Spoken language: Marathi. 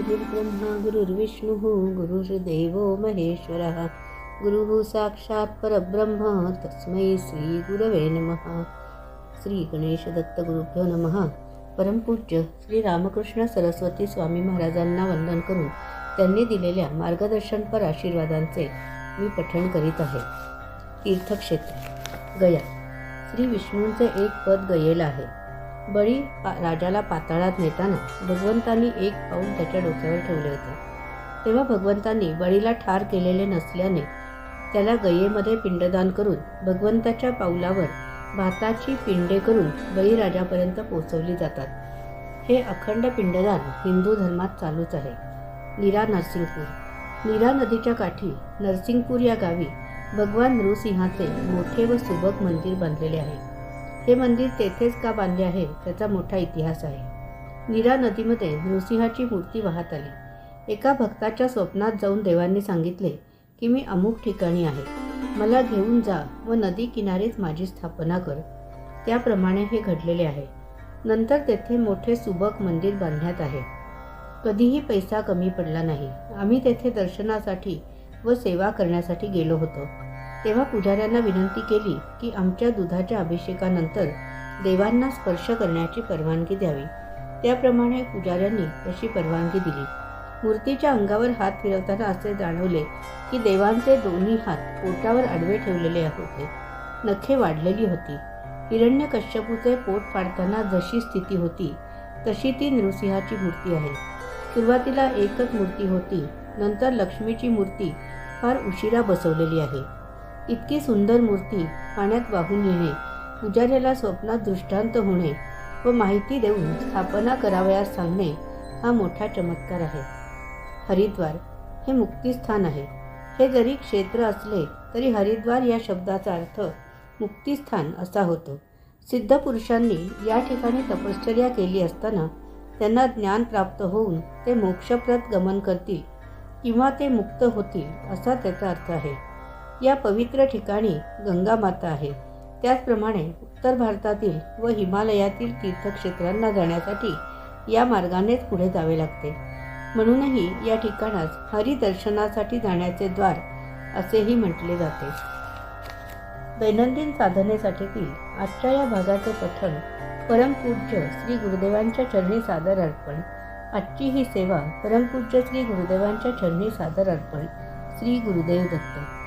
गुरुर्ब्रह्मा गुरुर्विष्णुः गुरुर्देवो महेश्वरः गुरुः साक्षात् परब्रह्म तस्मै श्री गुरवे नमः। श्री गणेश दत्त गुरुभ्यो नमः। परमपूज्य श्री रामकृष्ण सरस्वती स्वामी महाराजांना वंदन करून त्यांनी दिलेल्या मार्गदर्शनपर आशीर्वादांचे मी पठण करीत आहे। तीर्थक्षेत्र गया। श्री विष्णूंचे एक पद गयेला आहे। बळी राजाला पाताळात नेताना भगवंतांनी एक पाऊल त्याच्या डोक्यावर ठेवले होते। तेव्हा भगवंतांनी बळीला ठार केलेले नसल्याने त्याला गयेमध्ये पिंडदान करून भगवंताच्या पाऊलावर भाताची पिंडे करून बळीराजापर्यंत पोहोचवली जातात। हे अखंड पिंडदान हिंदू धर्मात चालूच आहे। नीरा नरसिंगपूर। नीरा नदीच्या काठी नरसिंगपूर या गावी भगवान नृसिंहाचे मोठे व सुबक मंदिर बांधलेले आहे। हे मंदिर तेथेच का बांधले आहे त्याचा मोठा इतिहास आहे। नीरा नदीमध्ये नृसिंहाची मूर्ती वाहत आली। एका भक्ताच्या स्वप्नात जाऊन देवांनी सांगितले की मी अमुक ठिकाणी आहे, मला घेऊन जा व नदी किनारीच माझी स्थापना कर। त्याप्रमाणे हे घडलेले आहे। नंतर तेथे मोठे सुबक मंदिर बांधण्यात आहे। कधीही पैसा कमी पडला नाही। आम्ही तेथे दर्शनासाठी व सेवा करण्यासाठी गेलो होतो। तेव्हा पुजाऱ्यांना विनंती केली की आमच्या दुधाच्या अभिषेकानंतर देवांना स्पर्श करण्याची परवानगी द्यावी। त्याप्रमाणे पुजाऱ्यांनी तशी परवानगी दिली। मूर्तीच्या अंगावर हात फिरवताना असे जाणवले की देवांचे दोन्ही हात पोटावर आडवे ठेवलेले होते। नखे वाढलेली होती। हिरण्यकश्यपूचे पोट फाडताना जशी स्थिती होती तशी ती नृसिंहाची मूर्ती आहे। सुरुवातीला एकच मूर्ती होती, नंतर लक्ष्मीची मूर्ती फार उशिरा बसवलेली आहे। इतकी सुंदर मूर्ती पाण्यात वाहून येणे, पुजाऱ्याला स्वप्नात दृष्टांत होणे व माहिती देऊन स्थापना करावयास सांगणे हा मोठा चमत्कार आहे। हरिद्वार हे मुक्तिस्थान आहे। हे जरी क्षेत्र असले तरी हरिद्वार या शब्दाचा अर्थ मुक्तिस्थान असा होतो। सिद्ध पुरुषांनी या ठिकाणी तपश्चर्या केली असताना त्यांना ज्ञान प्राप्त होऊन ते मोक्षप्रद गमन करतील किंवा ते मुक्त होतील असा त्याचा अर्थ आहे। या पवित्र ठिकाणी गंगा माता आहे। त्याचप्रमाणे उत्तर भारतातील व हिमालयातील तीर्थक्षेत्रांना जाण्यासाठी या मार्गानेच पुढे जावे लागते। म्हणूनही या ठिकाणास हरिदर्शनासाठी जाण्याचे द्वार असेही म्हटले जाते। दैनंदिन साधनेसाठीतील आजच्या या भागाचे पठण परमपूज्य श्री गुरुदेवांच्या चरणी सादर अर्पण। आजची ही सेवा परमपूज्य श्री गुरुदेवांच्या चरणी सादर अर्पण। श्री गुरुदेव दत्त।